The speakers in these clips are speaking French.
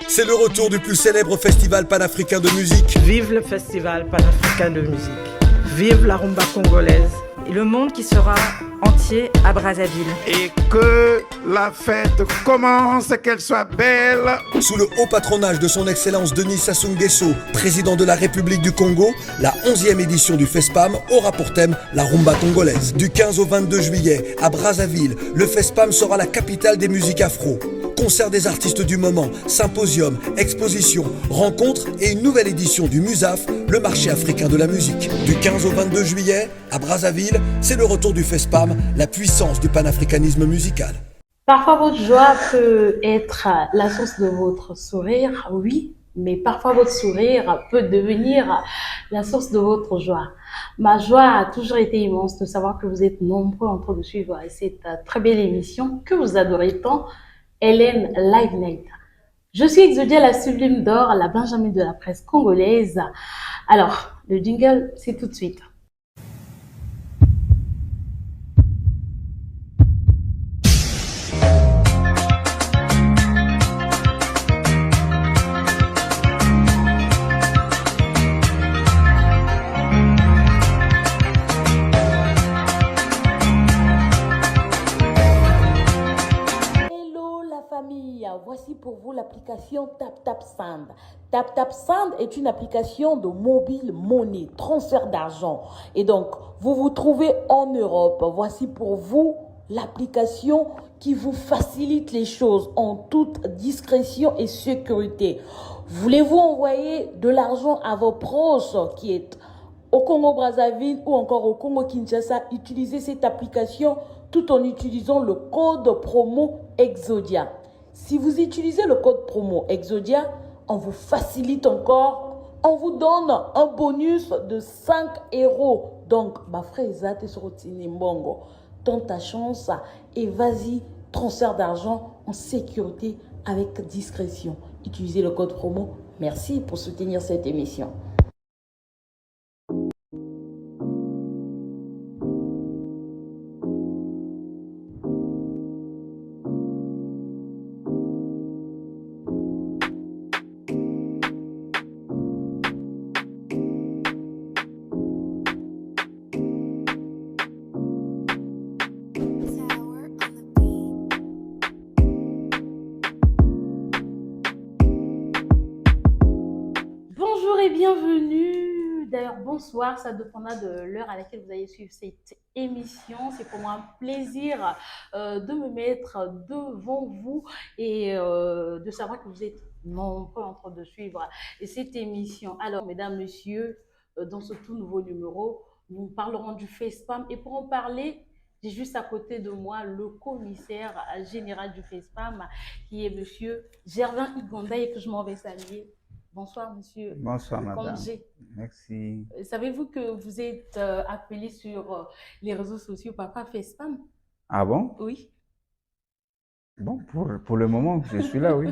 C'est le retour du plus célèbre festival panafricain de musique. Vive le festival panafricain de musique. Vive la rumba congolaise. Et le monde qui sera entier à Brazzaville. Et que la fête commence, qu'elle soit belle. Sous le haut patronage de son excellence Denis Sassou Nguesso, président de la République du Congo, la 11e édition du FESPAM aura pour thème la rumba congolaise. Du 15 au 22 juillet, à Brazzaville, le FESPAM sera la capitale des musiques afro. Concert des artistes du moment, symposium, exposition, rencontres et une nouvelle édition du MUSAF, le marché africain de la musique. Du 15 au 22 juillet, à Brazzaville, c'est le retour du FESPAM, la puissance du panafricanisme musical. Parfois, votre joie peut être la source de votre sourire, oui, mais parfois votre sourire peut devenir la source de votre joie. Ma joie a toujours été immense de savoir que vous êtes nombreux en train de suivre cette très belle émission que vous adorez tant, Hélène Live Night. Je suis Exodia, la sublime d'or, la Benjamin de la presse congolaise. Alors, le jingle, c'est tout de suite. Voici pour vous l'application TapTapSend. TapTapSend est une application de mobile money, transfert d'argent. Et donc, vous vous trouvez en Europe. Voici pour vous l'application qui vous facilite les choses en toute discrétion et sécurité. Voulez-vous envoyer de l'argent à vos proches qui est au Congo-Brazzaville ou encore au Congo-Kinshasa? Utilisez cette application tout en utilisant le code promo Exodia. Si vous utilisez le code promo Exodia, on vous facilite encore, on vous donne un bonus de 5 euros. Donc, ma frère Zate Sorotini Mbongo, tente ta chance et vas-y, transfert d'argent en sécurité avec discrétion. Utilisez le code promo. Merci pour soutenir cette émission. Bienvenue, d'ailleurs bonsoir, ça dépendra de l'heure à laquelle vous allez suivre cette émission. C'est pour moi un plaisir de me mettre devant vous et de savoir que vous êtes nombreux en train de suivre cette émission. Alors mesdames, messieurs, dans ce tout nouveau numéro, nous parlerons du FESPAM et pour en parler, j'ai juste à côté de moi le commissaire général du FESPAM qui est monsieur Gervin Igonda et que je m'en vais saluer. Bonsoir, monsieur. Bonsoir, madame. Congé. Merci. Savez-vous que vous êtes appelé sur les réseaux sociaux Papa FESPAM? Ah bon? Oui. Bon, pour le moment, je suis là, oui.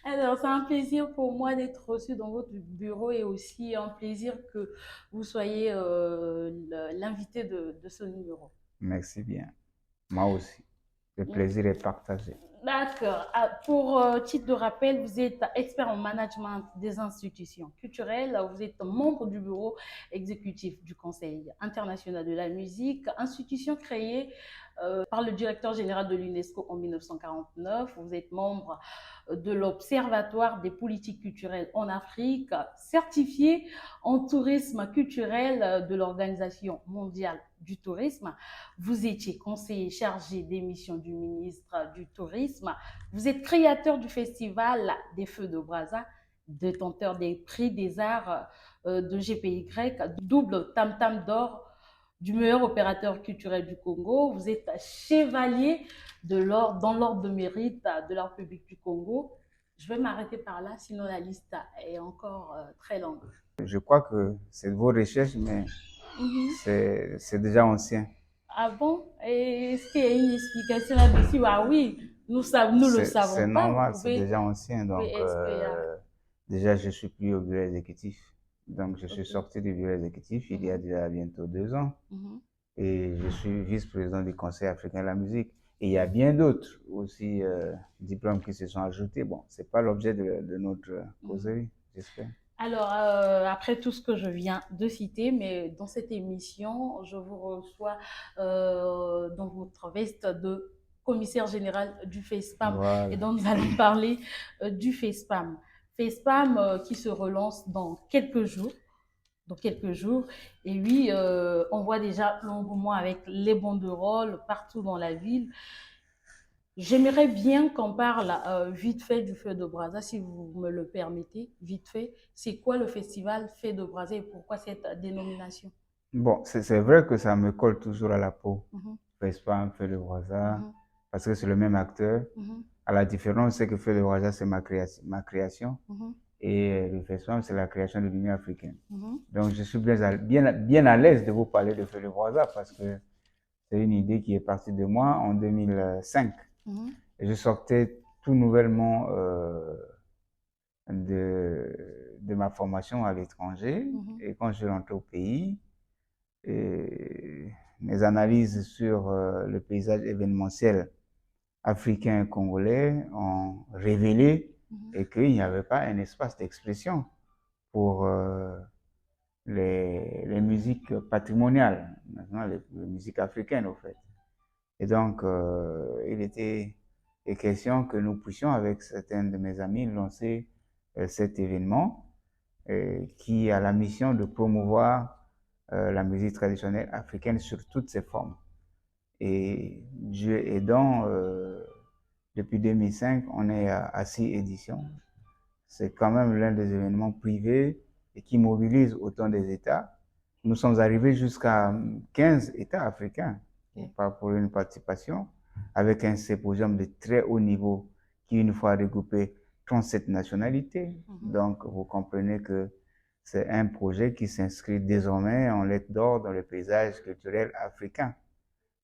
Alors, c'est un plaisir pour moi d'être reçu dans votre bureau et aussi un plaisir que vous soyez l'invité de ce numéro. Merci bien. Moi aussi. Le plaisir est partagé. D'accord. Pour titre de rappel, vous êtes expert en management des institutions culturelles. Vous êtes membre du bureau exécutif du Conseil international de la musique, institution créée par le directeur général de l'UNESCO en 1949. Vous êtes membre de l'Observatoire des politiques culturelles en Afrique, certifié en tourisme culturel de l'Organisation mondiale du tourisme. Vous étiez conseiller chargé des missions du ministre du Tourisme. Vous êtes créateur du festival des Feux de Brazza, détenteur des prix des arts de GPY, double tam-tam d'or du meilleur opérateur culturel du Congo. Vous êtes chevalier de l'ordre, dans l'ordre de mérite de la République du Congo. Je vais m'arrêter par là, sinon la liste est encore très longue. Je crois que c'est de vos recherches, mais c'est déjà ancien. Ah bon? Et est-ce qu'il y a une explication là-dessus? Ah oui, nous le savons pas. C'est normal, c'est déjà ancien. Donc, oui, déjà, je ne suis plus au bureau exécutif. Donc, je suis sorti du bureau exécutif il y a déjà bientôt 2 ans. Et je suis vice-président du Conseil africain de la musique. Et il y a bien d'autres aussi diplômes qui se sont ajoutés. Bon, c'est pas l'objet de notre causerie, j'espère. Alors, après tout ce que je viens de citer, mais dans cette émission, je vous reçois dans votre veste de commissaire général du FESPAM. Voilà. Et donc, nous allons parler du FESPAM. FESPAM qui se relance dans quelques jours. Et oui, on voit déjà l'engouement avec les banderoles partout dans la ville. J'aimerais bien qu'on parle vite fait du Feu de Brazza, si vous me le permettez, vite fait. C'est quoi le festival Feu de Brazza et pourquoi cette dénomination? Bon, c'est vrai que ça me colle toujours à la peau. Mhm, FESPAM, Feu de Brazza, mhm, parce que c'est le même acteur. mhm, À la différence, c'est que Feu de Brazza, c'est ma création. mhm, Et le FESPAM, c'est la création de l'Union africaine. mhm. Donc, je suis bien à l'aise de vous parler de Feu de Brazza parce que c'est une idée qui est partie de moi en 2005. Mhm. Et je sortais tout nouvellement de ma formation à l'étranger. Mhm. Et quand je suis rentré au pays, mes analyses sur le paysage événementiel africain et congolais ont révélé et qu'il n'y avait pas un espace d'expression pour les musiques patrimoniales, les musiques africaines au fait. Et donc, il était question que nous puissions, avec certains de mes amis, lancer cet événement qui a la mission de promouvoir la musique traditionnelle africaine sur toutes ses formes. Et Dieu aidant, depuis 2005, on est à 6 éditions. C'est quand même l'un des événements privés et qui mobilise autant des États. Nous sommes arrivés jusqu'à 15 États africains pour une participation, avec un symposium de très haut niveau qui, une fois regroupé, 37 nationalités. Donc, vous comprenez que c'est un projet qui s'inscrit désormais en lettres d'or dans le paysage culturel africain.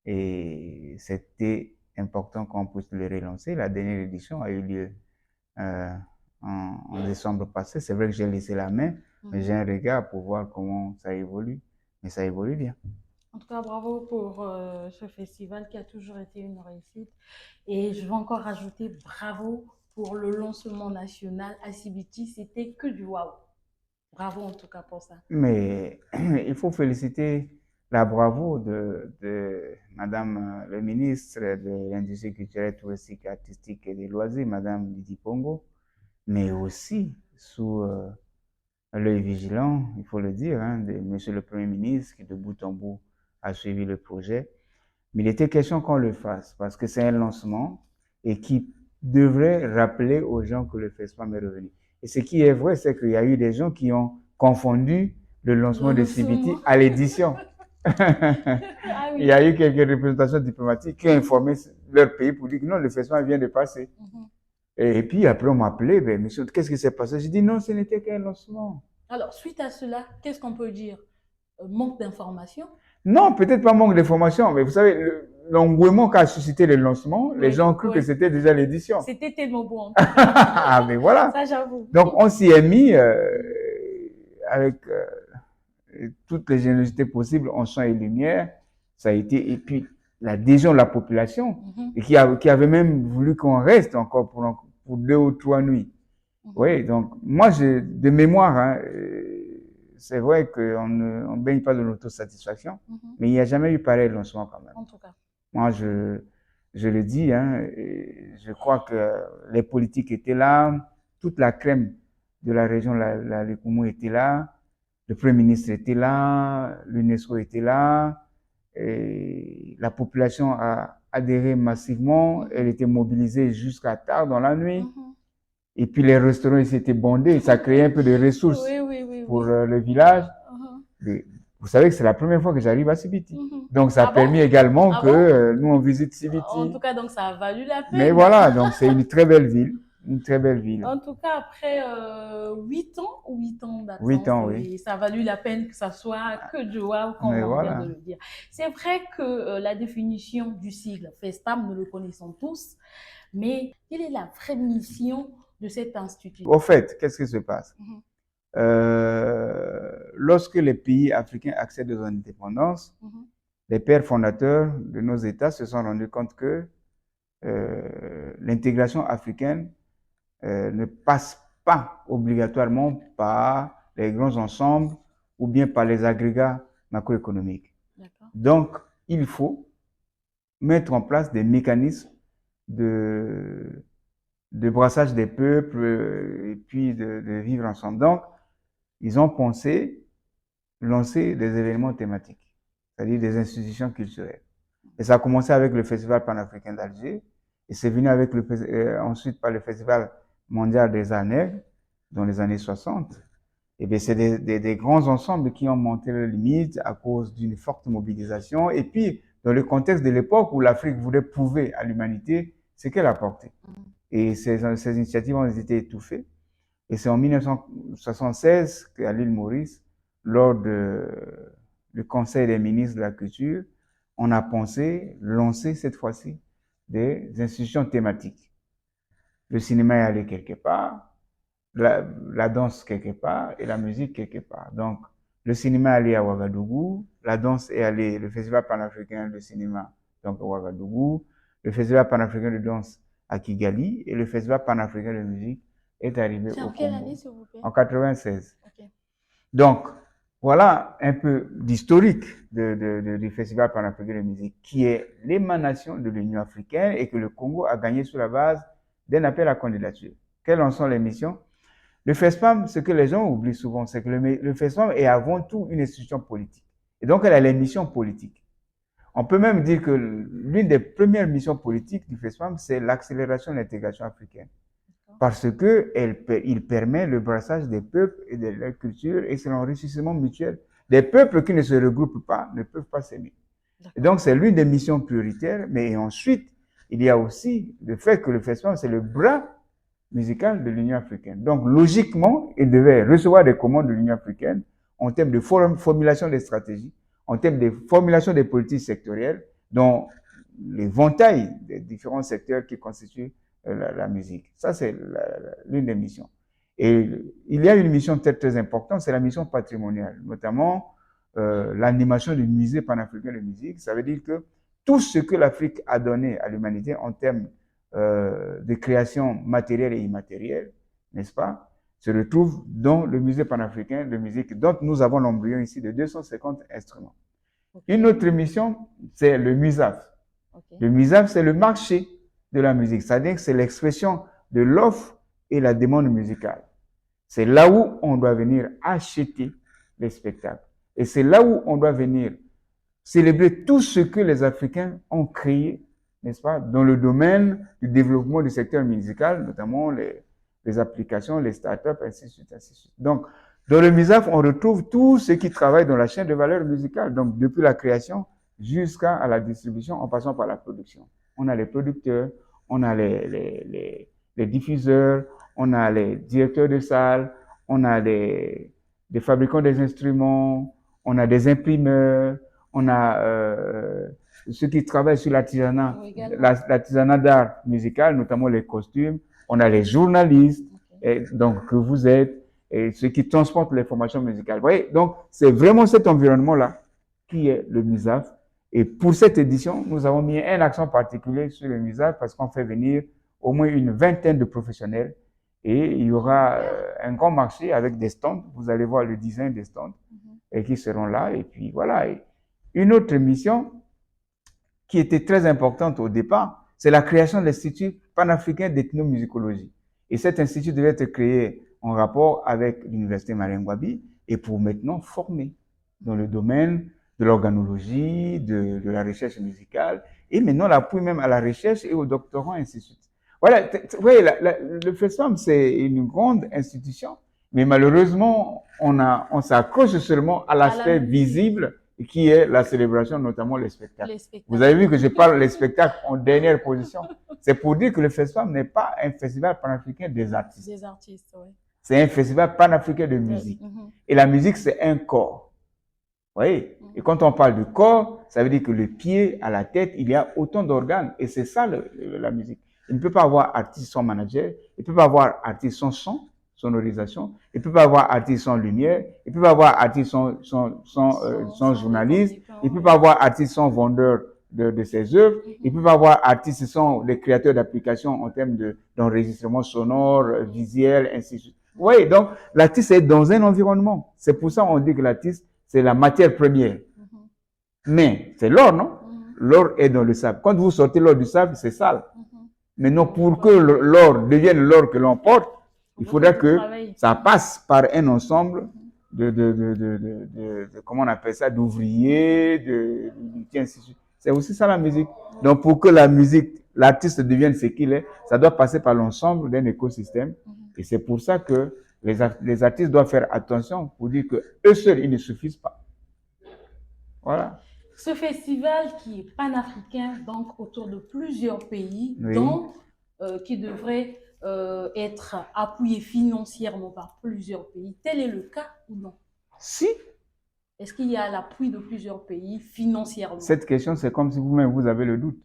Et c'était important qu'on puisse le relancer. La dernière édition a eu lieu en décembre passé. C'est vrai que j'ai laissé la main, mais j'ai un regard pour voir comment ça évolue. Mais ça évolue bien. En tout cas, bravo pour ce festival qui a toujours été une réussite. Et je vais encore rajouter bravo pour le lancement national à CBT. C'était que du waouh. Bravo en tout cas pour ça. Mais il faut féliciter la bravoure de Madame le ministre de l'Industrie culturelle, touristique, artistique et des loisirs, Madame Didi Pongo, mais aussi sous l'œil vigilant, il faut le dire, hein, de Monsieur le Premier ministre qui de bout en bout a suivi le projet. Mais il était question qu'on le fasse parce que c'est un lancement et qui devrait rappeler aux gens que le FESPAM est revenu. Et ce qui est vrai, c'est qu'il y a eu des gens qui ont confondu le lancement de CBT à l'édition. Ah oui. Il y a eu quelques représentations diplomatiques qui ont informé leur pays pour dire que non, le FESPAM vient de passer. Et puis après, on m'a appelé, ben, monsieur, qu'est-ce qui s'est passé? J'ai dit non, ce n'était qu'un lancement. Alors, suite à cela, qu'est-ce qu'on peut dire? Manque d'information? Non, peut-être pas manque d'information, mais vous savez, l'engouement qu'a suscité le lancement, les gens ont cru que c'était déjà l'édition. C'était tellement bon. Ah, mais voilà. Ça, j'avoue. Donc, on s'y est mis avec toutes les générosités possibles, en son et lumière. Ça a été, et puis l'adhésion de la population, et qui avait même voulu qu'on reste encore pour 2 ou 3 nuits. Oui, donc, moi, de mémoire, hein, c'est vrai qu'on ne baigne pas de l'autosatisfaction, mais il n'y a jamais eu pareil lancement quand même. En tout cas. Moi, je le dis, hein, je crois que les politiques étaient là, toute la crème de la région, la Likoumou était là, le Premier ministre était là, l'UNESCO était là, et la population a adhéré massivement, elle était mobilisée jusqu'à tard dans la nuit. Et puis les restaurants, ils s'étaient bondés, ça créait un peu de ressources pour le village. Vous savez que c'est la première fois que j'arrive à Sibiti. Donc ça a permis également que nous on visite Sibiti. En tout cas, donc ça a valu la peine. Mais voilà, donc c'est une très belle ville. Une très belle ville. En tout cas, après 8 ans d'absence, 8 ans, oui. Ça a valu la peine que ça soit que du waouh, comme on vient de le dire. C'est vrai que la définition du sigle FESPAM, nous le connaissons tous, mais quelle est la vraie mission de cet institut? Au fait, qu'est-ce qui se passe? Lorsque les pays africains accèdent aux indépendances, les pères fondateurs de nos États se sont rendus compte que l'intégration africaine ne passe pas obligatoirement par les grands ensembles ou bien par les agrégats macroéconomiques. Donc, il faut mettre en place des mécanismes de brassage des peuples et puis de vivre ensemble. Donc, ils ont pensé lancer des événements thématiques, c'est-à-dire des institutions culturelles. Et ça a commencé avec le Festival panafricain d'Alger, et c'est venu avec ensuite par le Festival mondial des arts nègres dans les années 60. Et bien, c'est des grands ensembles qui ont monté leurs limites à cause d'une forte mobilisation. Et puis, dans le contexte de l'époque où l'Afrique voulait prouver à l'humanité ce qu'elle apportait. Et ces initiatives ont été étouffées. Et c'est en 1976 qu'à l'île Maurice, lors du Conseil des ministres de la Culture, on a pensé lancer cette fois-ci des institutions thématiques. Le cinéma est allé quelque part, la danse quelque part et la musique quelque part. Donc, le cinéma est allé à Ouagadougou, la danse est allée, le Festival panafricain de cinéma, donc à Ouagadougou, le Festival panafricain de danse à Kigali et le Festival panafricain de musique est arrivé au Congo. En quelle année, s'il vous plaît? En 96. Okay. Donc, voilà un peu d'historique du Festival panafricain de musique qui est l'émanation de l'Union africaine et que le Congo a gagné sur la base d'un appel à candidature. Quelles en sont les missions? Le FESPAM, ce que les gens oublient souvent, c'est que le FESPAM est avant tout une institution politique. Et donc, elle a les missions politiques. On peut même dire que l'une des premières missions politiques du FESPAM, c'est l'accélération de l'intégration africaine. Parce qu'il permet le brassage des peuples et de leur culture et c'est l'enrichissement mutuel. Des peuples qui ne se regroupent pas ne peuvent pas s'aimer. Et donc, c'est l'une des missions prioritaires. Mais ensuite, il y a aussi le fait que le FESPAM, c'est le bras musical de l'Union africaine. Donc, logiquement, il devait recevoir des commandes de l'Union africaine en termes de formulation des stratégies, en termes de formulation des politiques sectorielles, dont l'éventail des différents secteurs qui constituent la musique. Ça, c'est l'une des missions. Et il y a une mission très, très importante, c'est la mission patrimoniale, notamment l'animation du musée panafricain de musique. Ça veut dire que tout ce que l'Afrique a donné à l'humanité en termes de création matérielle et immatérielle, n'est-ce pas, se retrouve dans le musée panafricain de musique, dont nous avons l'embryon ici de 250 instruments. Okay. Une autre mission, c'est le MUSAF. Okay. Le MUSAF, c'est le marché de la musique, c'est-à-dire que c'est l'expression de l'offre et la demande musicale. C'est là où on doit venir acheter les spectacles. Et c'est là où on doit venir célébrer tout ce que les Africains ont créé, n'est-ce pas, dans le domaine du développement du secteur musical, notamment les applications, les startups, ainsi de suite, ainsi de suite. Donc, dans le MUSAF, on retrouve tous ceux qui travaillent dans la chaîne de valeur musicale, donc depuis la création jusqu'à la distribution, en passant par la production. On a les producteurs, on a les diffuseurs, on a les directeurs de salles, on a des fabricants des instruments, on a des imprimeurs, on a ceux qui travaillent sur l'artisanat, l'artisanat d'art musical, notamment les costumes, on a les journalistes, et donc que vous êtes, et ceux qui transportent les formations musicales. Vous voyez, donc c'est vraiment cet environnement-là qui est le MUSAF. Et pour cette édition, nous avons mis un accent particulier sur le MUSAF parce qu'on fait venir au moins une vingtaine de professionnels et il y aura un grand marché avec des stands. Vous allez voir le design des stands et qui seront là. Et puis voilà. Et une autre mission qui était très importante au départ, c'est la création de l'Institut panafricain d'ethnomusicologie. Et cet institut devait être créé en rapport avec l'Université Marien-Ngouabi et pour maintenant former dans le domaine de l'organologie, de la recherche musicale, et maintenant l'appui même à la recherche et au doctorat, ainsi de suite. Voilà, vous voyez, le FESPAM, c'est une grande institution, mais malheureusement, on s'accroche seulement à l'aspect visible, qui est la célébration, notamment les spectacles. Vous avez vu que je parle des spectacles en dernière position. C'est pour dire que le FESPAM n'est pas un festival panafricain des artistes. Des artistes, oui. C'est un festival panafricain de musique. Et la musique, c'est un corps. Vous voyez? Et quand on parle de corps, ça veut dire que le pied à la tête, il y a autant d'organes. Et c'est ça la musique. Il ne peut pas avoir artiste sans manager. Il ne peut pas avoir artiste sans son, sonorisation. Il ne peut pas avoir artiste sans lumière. Il ne peut pas avoir artiste sans journaliste. Il ne peut pas avoir artiste sans vendeur de ses œuvres. Ils peuvent avoir artistes, ce sont des créateurs d'applications en termes d'enregistrement sonore, visuel, ainsi de suite. Oui, donc l'artiste est dans un environnement. C'est pour ça qu'on dit que l'artiste, c'est la matière première. Mais c'est l'or, non? L'or est dans le sable. Quand vous sortez l'or du sable, c'est sale. Maintenant, pour que l'or devienne l'or que l'on porte, il faudra que ça passe par un ensemble comment on appelle ça, d'ouvriers, ainsi de suite. C'est aussi ça la musique. Donc, pour que la musique, l'artiste devienne ce qu'il est, ça doit passer par l'ensemble d'un écosystème. Et c'est pour ça que les artistes doivent faire attention pour dire que eux seuls, ils ne suffisent pas. Voilà. Ce festival qui est panafricain, donc autour de plusieurs pays, Oui. donc qui devrait être appuyé financièrement par plusieurs pays. Tel est le cas ou non? Si. Est-ce qu'il y a l'appui de plusieurs pays financièrement? Cette question, c'est comme si vous-même, vous avez le doute.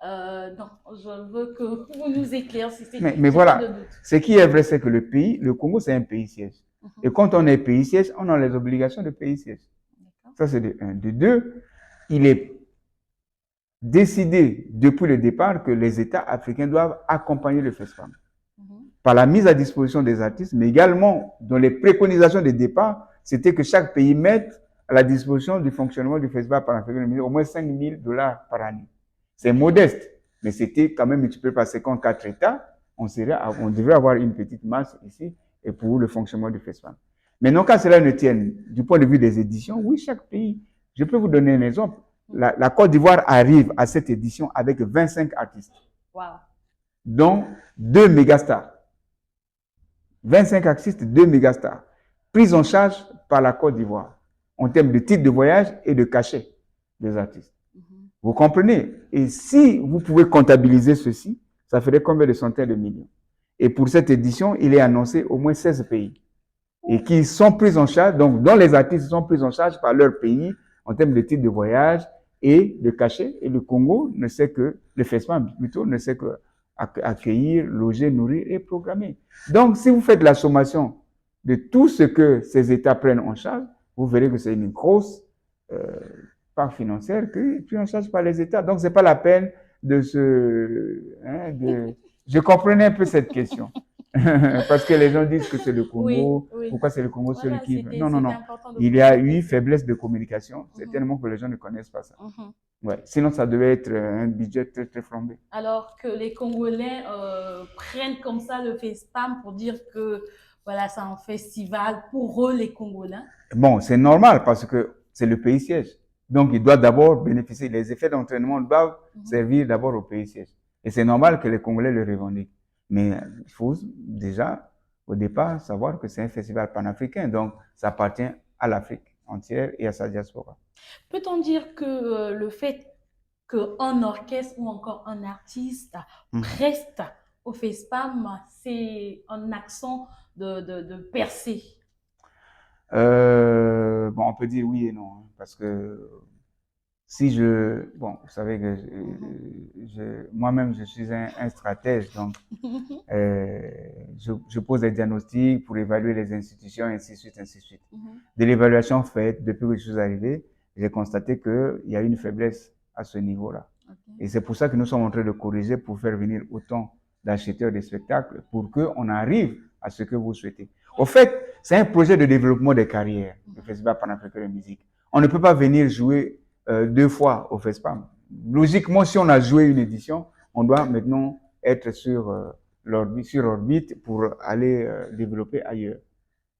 Non, je veux que vous nous éclaircissiez. Mais voilà, ce qui est vrai, c'est que le Congo, c'est un pays siège. Et quand on est pays siège, on a les obligations de pays siège. Ça, c'est de un. De deux, il est décidé depuis le départ que les États africains doivent accompagner le FESPAM par la mise à disposition des artistes, mais également dans les préconisations de départ, c'était que chaque pays mette à la disposition du fonctionnement du Festival panafricain au moins $5 000 par année. C'est modeste, mais c'était quand même multiplié par 54 États. On devrait avoir une petite masse ici et pour le fonctionnement du festival. Maintenant, quand cela ne tienne du point de vue des éditions, oui, chaque pays. Je peux vous donner un exemple. La Côte d'Ivoire arrive à cette édition avec 25 artistes, dont 2 mégastars. 25 artistes, 2 mégastars, pris en charge par la Côte d'Ivoire en termes de titres de voyage et de cachet des artistes. Vous comprenez? Et si vous pouvez comptabiliser ceci, ça ferait combien de centaines de millions? Et pour cette édition, il est annoncé au moins 16 pays et qui sont pris en charge, donc dont les artistes sont pris en charge par leur pays en termes de titres de voyage et de cachet. Et le Congo ne sait que, le festival plutôt, ne sait que accueillir, loger, nourrir et programmer. Donc, si vous faites la sommation de tout ce que ces États prennent en charge, vous verrez que c'est une grosse part financière qui est prise en charge par les États. Donc, c'est pas la peine de Je comprenais un peu cette question. Parce que les gens disent que c'est le Congo. Oui. Pourquoi c'est le Congo celui qui... Non, non, non. Il y a eu faiblesse de communication. C'est tellement que les gens ne connaissent pas ça. Ouais. Sinon, ça devait être un budget très, très flambé. Alors que les Congolais prennent comme ça le FESPAM pour dire que voilà, c'est un festival pour eux, les Congolais. Bon, c'est normal parce que c'est le pays siège. Donc, il doit d'abord bénéficier. Les effets d'entraînement doivent servir d'abord au pays siège. Et c'est normal que les Congolais le revendiquent. Mais il faut déjà, au départ, savoir que c'est un festival panafricain. Donc, ça appartient à l'Afrique entière et à sa diaspora. Peut-on dire que le fait qu'un orchestre ou encore un artiste reste au FESPAM, c'est un accent de percée? Bon, on peut dire oui et non. Hein, parce que si bon, vous savez que moi-même, je suis un stratège, donc je pose des diagnostics pour évaluer les institutions, ainsi de suite, ainsi de suite. De l'évaluation faite, depuis que je suis arrivé, j'ai constaté qu'il y a une faiblesse à ce niveau-là. Et c'est pour ça que nous sommes en train de corriger pour faire venir autant d'acheteurs de spectacles pour qu'on arrive à ce que vous souhaitez. Au fait, c'est un projet de développement des carrières, le Festival panafricain de musique. On ne peut pas venir jouer 2 fois au FESPAM. Logiquement, si on a joué une édition, on doit maintenant être sur orbite pour aller développer ailleurs.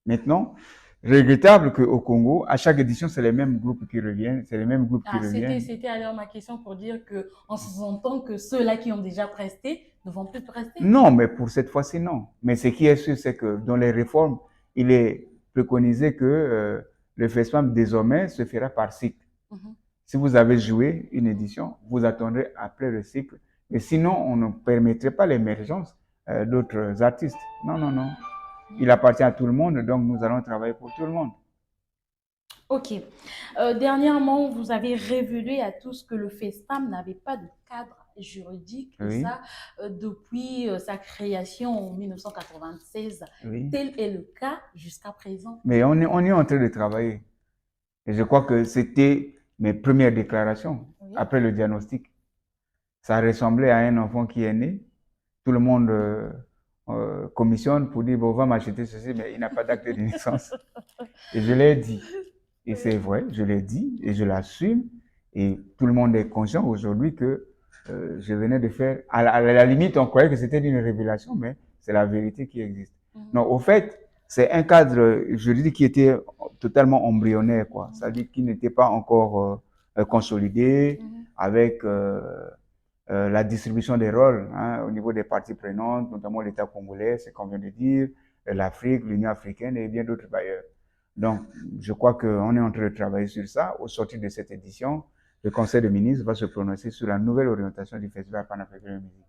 Maintenant, regrettable qu'au Congo, à chaque édition, c'est les mêmes groupes qui reviennent, c'est les mêmes groupes qui reviennent. C'était alors ma question pour dire qu'en se sentant que ceux-là qui ont déjà presté ne vont plus prester. Non, mais pour cette fois-ci, non. Mais ce qui est sûr, c'est que dans les réformes, il est préconisé que le FESPAM désormais se fera par cycle. Si vous avez joué une édition, vous attendrez après le cycle. Et sinon, on ne permettrait pas l'émergence d'autres artistes. Non, non, non. Il appartient à tout le monde, donc nous allons travailler pour tout le monde. Ok. Dernièrement, vous avez révélé à tous que le FESPAM n'avait pas de cadre juridique, ça, depuis sa création en 1996. Tel est le cas jusqu'à présent. Mais on est en train de travailler. Et je crois que c'était mes premières déclarations Oui. après le diagnostic. Ça ressemblait à un enfant qui est né. Tout le monde commissionne pour dire, bon, va m'acheter ceci, mais il n'a pas d'acte de naissance. Et je l'ai dit. Et c'est vrai, je l'ai dit et je l'assume. Et tout le monde est conscient aujourd'hui que je venais de faire, à la limite, on croyait que c'était une révélation, mais c'est la vérité qui existe. Non, au fait, c'est un cadre juridique qui était totalement embryonnaire, quoi. C'est-à-dire qu'il n'était pas encore consolidé avec la distribution des rôles au niveau des parties prenantes, notamment l'État congolais, c'est qu'on vient de dire, l'Afrique, l'Union africaine et bien d'autres bailleurs. Donc, je crois qu'on est en train de travailler sur ça. Au sortir de cette édition, le Conseil des ministres va se prononcer sur la nouvelle orientation du Festival panafricain de musique.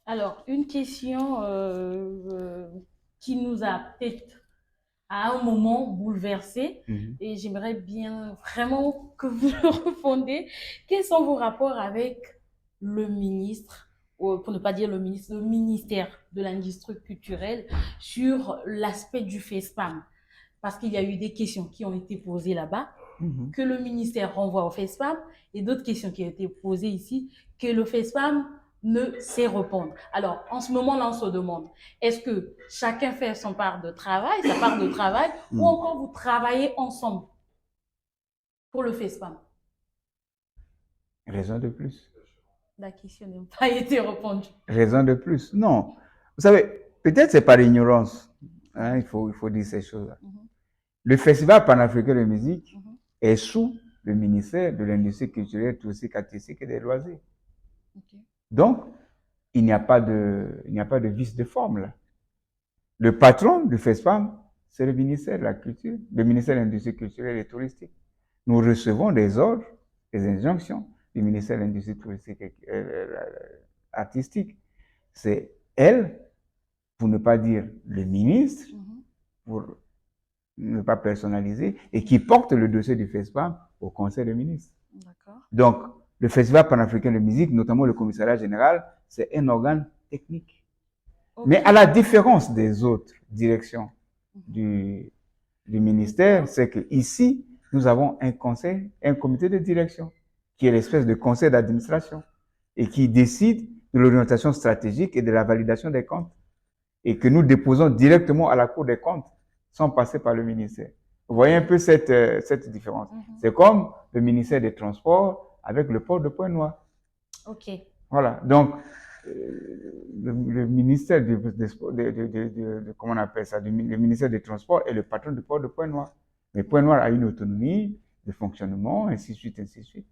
Alors, une question qui nous a peut-être à un moment bouleversé, et j'aimerais bien vraiment que vous le répondiez. Quels sont vos rapports avec le ministre, pour ne pas dire le ministre, le ministère de l'Industrie culturelle sur l'aspect du FESPAM? Parce qu'il y a eu des questions qui ont été posées là-bas, que le ministère renvoie au FESPAM, et d'autres questions qui ont été posées ici, que le FESPAM ne sait répondre. Alors, en ce moment-là, on se demande, est-ce que chacun fait sa part de travail, ou encore vous travaillez ensemble pour le FESPAM? Raison de plus. La question n'a pas été répondue. Raison de plus. Non. Vous savez, peut-être c'est par ignorance. Hein, il faut dire ces choses-là. Le Festival panafricain de musique est sous le ministère de l'Industrie culturelle, touristique, artistique et des loisirs. Donc, il n'y a pas de vice de forme là. Le patron du FESPAM, c'est le ministère de la Culture, le ministère de l'Industrie culturelle et touristique. Nous recevons des ordres, des injonctions du ministère de l'Industrie touristique et artistique. C'est elle, pour ne pas dire le ministre, pour ne pas personnaliser, et qui porte le dossier du FESPAM au Conseil des ministres. Donc, le Festival panafricain de musique, notamment le commissariat général, c'est un organe technique. Mais à la différence des autres directions du ministère, c'est qu'ici, nous avons un conseil, un comité de direction, qui est l'espèce de conseil d'administration, et qui décide de l'orientation stratégique et de la validation des comptes, et que nous déposons directement à la Cour des comptes, sans passer par le ministère. Vous voyez un peu cette différence. C'est comme le ministère des Transports avec le port de Pointe-Noire. Ok. Voilà. Donc, le ministère comment on appelle ça, le ministère des Transports est le patron du port de Pointe-Noire. Mais Pointe-Noire a une autonomie de fonctionnement, ainsi de suite, ainsi de suite.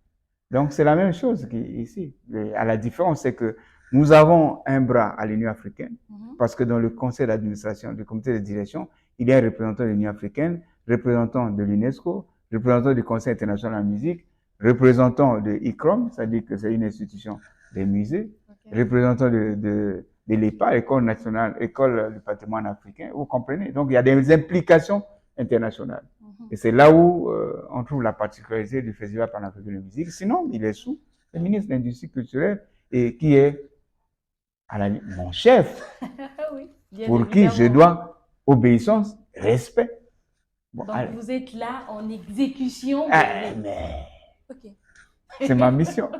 Donc, c'est la même chose qu'ici. À la différence, c'est que nous avons un bras à l'Union africaine, parce que dans le conseil d'administration, du comité de direction, il y a un représentant de l'Union africaine, représentant de l'UNESCO, représentant du Conseil international de la musique, représentant de ICROM, c'est-à-dire que c'est une institution des musées, représentant de l'EPA, École nationale, École du patrimoine africain, vous comprenez? Donc, il y a des implications internationales. Et c'est là où on trouve la particularité du Festival panafricain de musique. Sinon, il est sous le ministre de l'Industrie culturelle et qui est mon chef, Oui, pour qui je dois obéissance, respect. Bon, donc, vous êtes là en exécution. Mais Ok. c'est ma mission.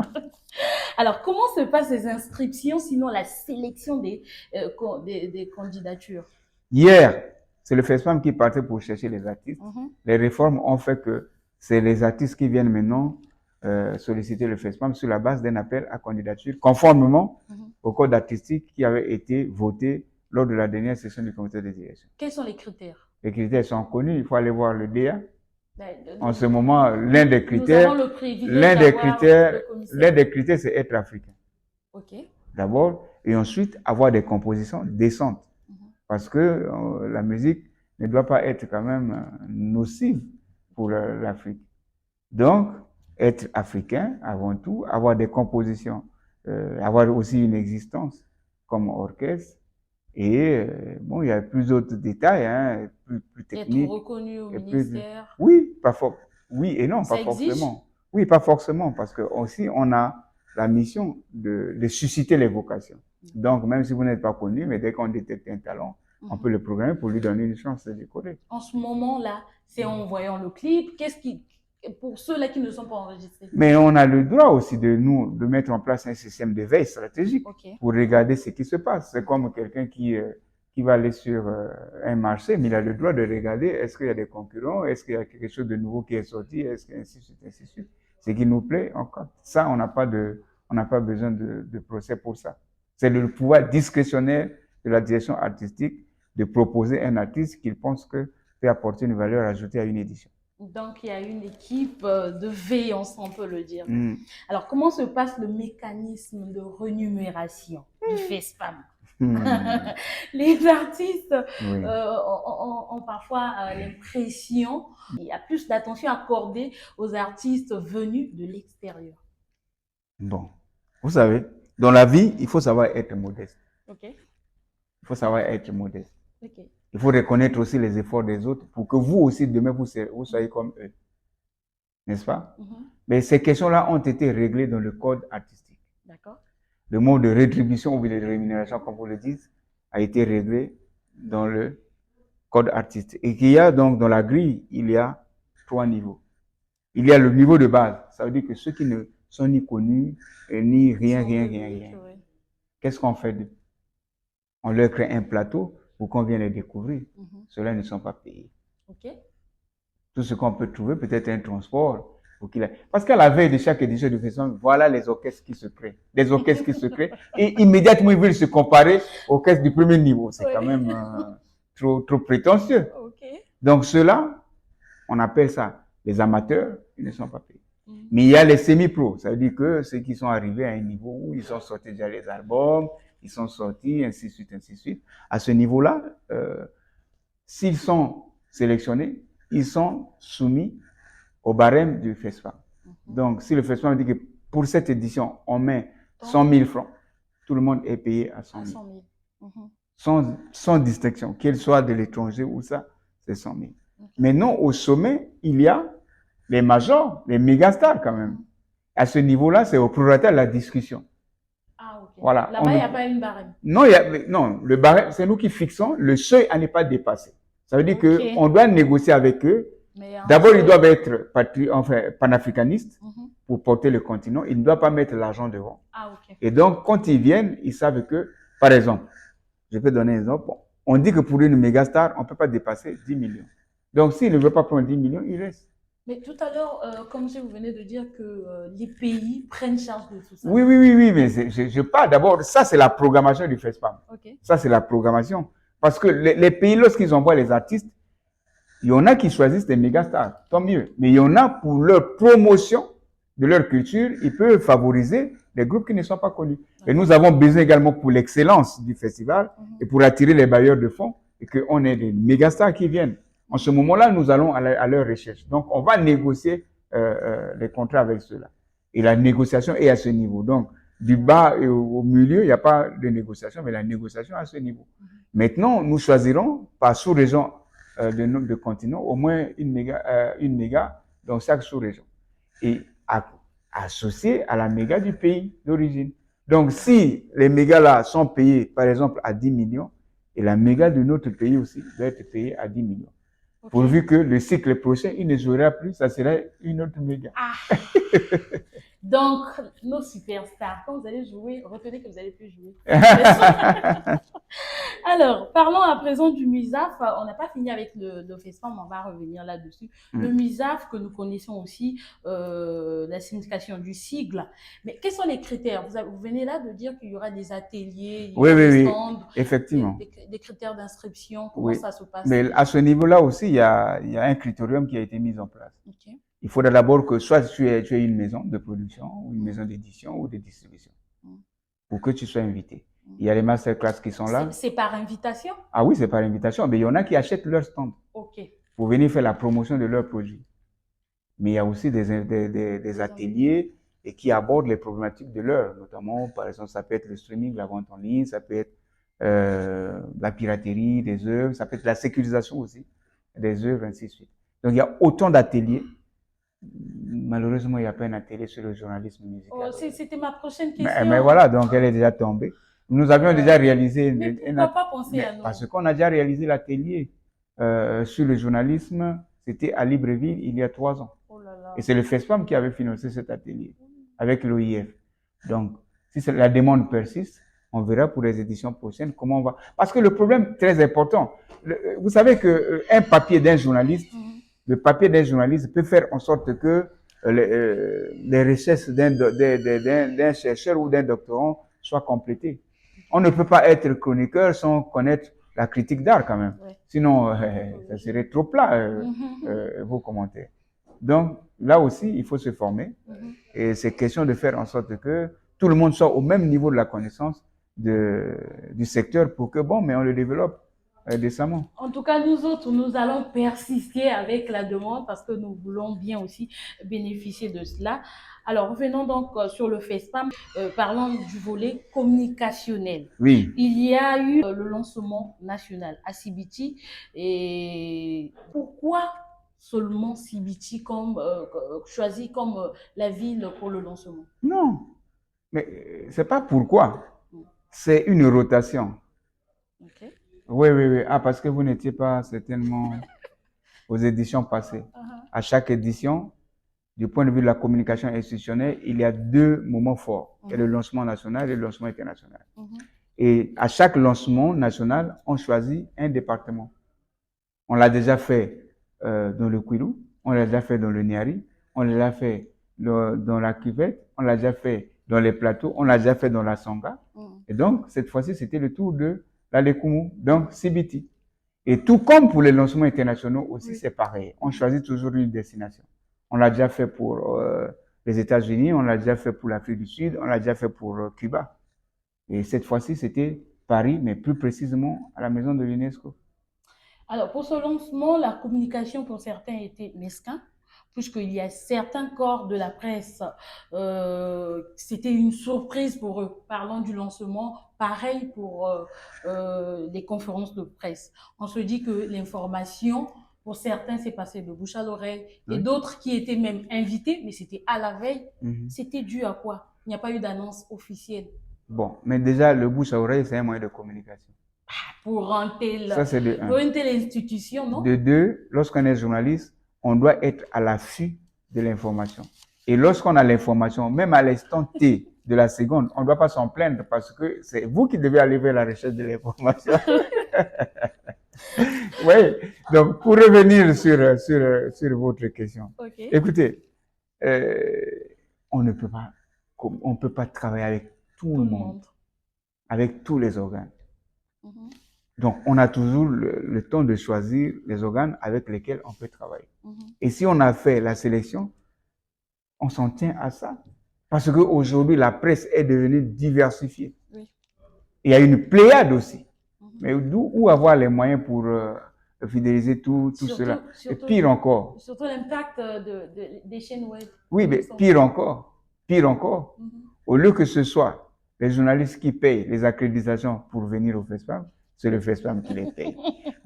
Alors, comment se passent les inscriptions, sinon la sélection des candidatures? Hier, c'est le FESPAM qui partait pour chercher les artistes. Les réformes ont fait que c'est les artistes qui viennent maintenant solliciter le FESPAM sur la base d'un appel à candidature, conformément au code artistique qui avait été voté lors de la dernière session du comité de direction. Quels sont les critères? Les critères sont connus, il faut aller voir le DA. En ce moment, l'un des critères, c'est être africain. D'abord, et ensuite avoir des compositions décentes. Parce que la musique ne doit pas être quand même nocive pour l'Afrique. Donc, être africain avant tout, avoir des compositions, avoir aussi une existence comme orchestre. Et bon, il y a plus d'autres détails, hein, plus techniques. Être reconnu au ministère. Oui, oui et non, Ça pas exige? forcément. Oui, pas forcément, parce que aussi on a la mission de susciter les vocations. Donc, même si vous n'êtes pas connu, mais dès qu'on détecte un talent, on peut le programmer pour lui donner une chance de décoller. En ce moment-là, c'est en voyant le clip. pour ceux-là qui ne sont pas enregistrés. Mais on a le droit aussi de mettre en place un système de veille stratégique pour regarder ce qui se passe. C'est comme quelqu'un qui va aller sur un marché, mais il a le droit de regarder est-ce qu'il y a des concurrents, est-ce qu'il y a quelque chose de nouveau qui est sorti, est-ce que ainsi de suite, ainsi de suite. Ce qui nous plaît, encore. Ça, on n'a pas besoin de procès pour ça. C'est le pouvoir discrétionnaire de la direction artistique de proposer un artiste qu'il pense que peut apporter une valeur ajoutée à une édition. Donc, il y a une équipe de veillance, on peut le dire. Alors, comment se passe le mécanisme de rémunération du FESPAM? Les artistes ont parfois l'impression qu'il y a plus d'attention accordée aux artistes venus de l'extérieur. Bon, vous savez, dans la vie, il faut savoir être modeste. Il faut savoir être modeste. Il faut reconnaître aussi les efforts des autres pour que vous aussi, demain, vous soyez comme eux. N'est-ce pas? Mais ces questions-là ont été réglées dans le code artistique. D'accord. Le mot de rétribution ou de rémunération, comme vous le dites, a été réglé dans le code artistique. Et qu'il y a donc dans la grille, il y a 3 niveaux. Il y a le niveau de base. Ça veut dire que ceux qui ne sont ni connus, ni rien. Qu'est-ce qu'on fait d'eux? On leur crée un plateau pour qu'on vienne les découvrir. Ceux-là ne sont pas payés. Tout ce qu'on peut trouver, peut-être un transport. Parce qu'à la veille de chaque édition du festival, voilà les orchestres qui se créent. Des orchestres qui se créent. Et immédiatement, ils veulent se comparer aux orchestres du premier niveau. C'est quand même trop prétentieux. Donc ceux-là, on appelle ça les amateurs, ils ne sont pas payés. Mais il y a les semi-pros. Ça veut dire que ceux qui sont arrivés à un niveau où ils ont sorti déjà les albums, ils sont sortis, ainsi de suite, ainsi de suite. À ce niveau-là, s'ils sont sélectionnés, ils sont soumis au barème du FESPAM. Donc, si le FESPAM dit que pour cette édition, on met 100 000 francs, tout le monde est payé à 100 000. Sans distinction, qu'il soit de l'étranger ou ça, c'est 100 000. Maintenant, au sommet, il y a les majors, les mégastars quand même. À ce niveau-là, c'est au prorata de la discussion. Voilà. Là-bas, il n'y a pas une barème. Non, le barème, c'est nous qui fixons le seuil à ne pas dépasser. Ça veut dire qu'on doit négocier avec eux. D'abord, ils doivent être panafricanistes pour porter le continent. Ils ne doivent pas mettre l'argent devant. Et donc, quand ils viennent, ils savent que, par exemple, je peux donner un exemple. On dit que pour une mégastar, on ne peut pas dépasser 10 millions. Donc, s'il ne veut pas prendre 10 millions, il reste. Mais tout à l'heure, comme vous venez de dire que les pays prennent charge de tout ça. Oui, mais je parle d'abord, ça c'est la programmation du FESPAM. Ça c'est la programmation. Parce que les pays, lorsqu'ils envoient les artistes, il y en a qui choisissent des mégastars, tant mieux. Mais il y en a pour leur promotion de leur culture, ils peuvent favoriser les groupes qui ne sont pas connus. Et nous avons besoin également pour l'excellence du festival et pour attirer les bailleurs de fonds et qu'on ait des mégastars qui viennent. En ce moment-là, nous allons à leur recherche. Donc, on va négocier les contrats avec ceux-là. Et la négociation est à ce niveau. Donc, du bas et au milieu, il n'y a pas de négociation, mais la négociation est à ce niveau. Maintenant, nous choisirons par sous-région de continent au moins une méga dans chaque sous-région. Et associée à la méga du pays d'origine. Donc, si les mégas là sont payés, par exemple, à 10 millions, et la méga de notre pays aussi doit être payée à 10 millions. Pourvu que le cycle prochain, il ne jouera plus, ça sera une autre méga. Donc, nos superstars, quand vous allez jouer, retenez que vous n'allez plus jouer. Alors, parlons à présent du MUSAF. On n'a pas fini avec le FESPAM, on va revenir là-dessus. Le MUSAF, que nous connaissons aussi, la signification du sigle. Mais quels sont les critères? Vous venez là de dire qu'il y aura des ateliers, des stands, effectivement. Des critères d'inscription. Comment ça se passe? Mais à ce niveau-là aussi, il y a un critérium qui a été mis en place. Il faudra d'abord que soit tu aies une maison de production, ou une maison d'édition ou de distribution, pour que tu sois invité. Il y a les masterclass qui sont là. C'est par invitation? Ah oui, c'est par invitation. Mais il y en a qui achètent leur stand pour venir faire la promotion de leurs produits. Mais il y a aussi des ateliers et qui abordent les problématiques de l'heure. Notamment, par exemple, ça peut être le streaming, la vente en ligne, ça peut être la piraterie des œuvres, ça peut être la sécurisation aussi des œuvres, ainsi de suite. Donc, il y a autant d'ateliers. Malheureusement, il n'y a pas un atelier sur le journalisme musical. C'était ma prochaine question. Mais voilà, donc elle est déjà tombée. Nous avions déjà réalisé... Mais pourquoi pas penser à nous? Parce qu'on a déjà réalisé l'atelier sur le journalisme, c'était à Libreville il y a 3 ans. Oh là là. Et c'est le FESPAM qui avait financé cet atelier avec l'OIF. Donc, si la demande persiste, on verra pour les éditions prochaines comment on va. Parce que le problème très important, vous savez qu'un papier d'un journaliste, le papier d'un journaliste peut faire en sorte que les recherches d'un chercheur ou d'un doctorant soient complétées. On ne peut pas être chroniqueur sans connaître la critique d'art quand même. Ouais. Sinon, ça serait trop plat, vos commentaires. Donc, là aussi, il faut se former. Et c'est question de faire en sorte que tout le monde soit au même niveau de la connaissance du secteur pour que, bon, mais on le développe décemment. En tout cas, nous autres, nous allons persister avec la demande parce que nous voulons bien aussi bénéficier de cela. Alors, revenons donc sur le FESPAM, parlant du volet communicationnel. Oui. Il y a eu le lancement national à Sibiti. Et pourquoi seulement Sibiti choisi comme la ville pour le lancement? Non, mais c'est pas pourquoi. C'est une rotation. Okay. Oui. Ah, parce que vous n'étiez pas certainement aux éditions passées. À chaque édition, du point de vue de la communication institutionnelle, il y a deux moments forts. Il y a le lancement national et le lancement international. Et à chaque lancement national, on choisit un département. On l'a déjà fait dans le Kwilu, on l'a déjà fait dans le Niari, on l'a déjà fait dans la Cuvette, on l'a déjà fait dans les plateaux, on l'a déjà fait dans la Sangha. Et donc, cette fois-ci, c'était le tour de la Lekumu, donc Sibiti. Et tout comme pour les lancements internationaux aussi, c'est pareil. On choisit toujours une destination. On l'a déjà fait pour les États-Unis, on l'a déjà fait pour l'Afrique du Sud, on l'a déjà fait pour Cuba. Et cette fois-ci, c'était Paris, mais plus précisément à la maison de l'UNESCO. Alors, pour ce lancement, la communication pour certains était mesquin, puisqu'il y a certains corps de la presse, c'était une surprise pour eux. Parlant du lancement, pareil pour les conférences de presse. On se dit que l'information, pour certains, c'est passé de bouche à l'oreille, et d'autres qui étaient même invités, mais c'était à la veille. C'était dû à quoi? Il n'y a pas eu d'annonce officielle. Bon, mais déjà, le bouche à oreille, c'est un moyen de communication. Pour une telle institution, non? De deux, lorsqu'on est journaliste, on doit être à l'affût de l'information. Et lorsqu'on a l'information, même à l'instant T de la seconde, on ne doit pas s'en plaindre parce que c'est vous qui devez aller vers la recherche de l'information. Oui, donc pour revenir sur votre question, écoutez, on ne peut pas travailler avec tout le monde, avec tous les organes. Donc, on a toujours le temps de choisir les organes avec lesquels on peut travailler. Et si on a fait la sélection, on s'en tient à ça. Parce qu'aujourd'hui, la presse est devenue diversifiée. Il y a une pléiade aussi. Mais où avoir les moyens pour fidéliser tout cela? Et pire encore. Surtout l'impact des chaînes web. Oui, mais pire encore. Au lieu que ce soit les journalistes qui payent les accréditations pour venir au FESPAM, c'est le FESPAM qui les paye.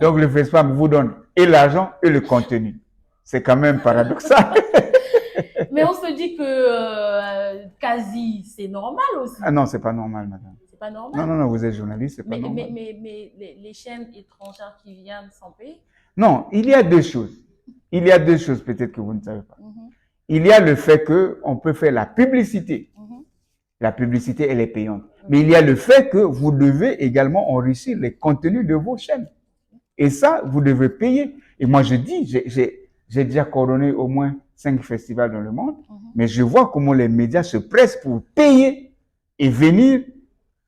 Donc le FESPAM vous donne et l'argent et le contenu. C'est quand même paradoxal. Mais on se dit que quasi, c'est normal aussi. Ah non, c'est pas normal, madame. C'est pas normal. Non, vous êtes journaliste, c'est pas normal. Mais les chaînes étrangères qui viennent sans payer? Non, il y a deux choses. Il y a deux choses peut-être que vous ne savez pas. Il y a le fait qu'on peut faire la publicité. La publicité, elle est payante. Mais il y a le fait que vous devez également enrichir les contenus de vos chaînes. Et ça, vous devez payer. Et moi, je dis, j'ai déjà coordonné au moins 5 festivals dans le monde, mais je vois comment les médias se pressent pour payer et venir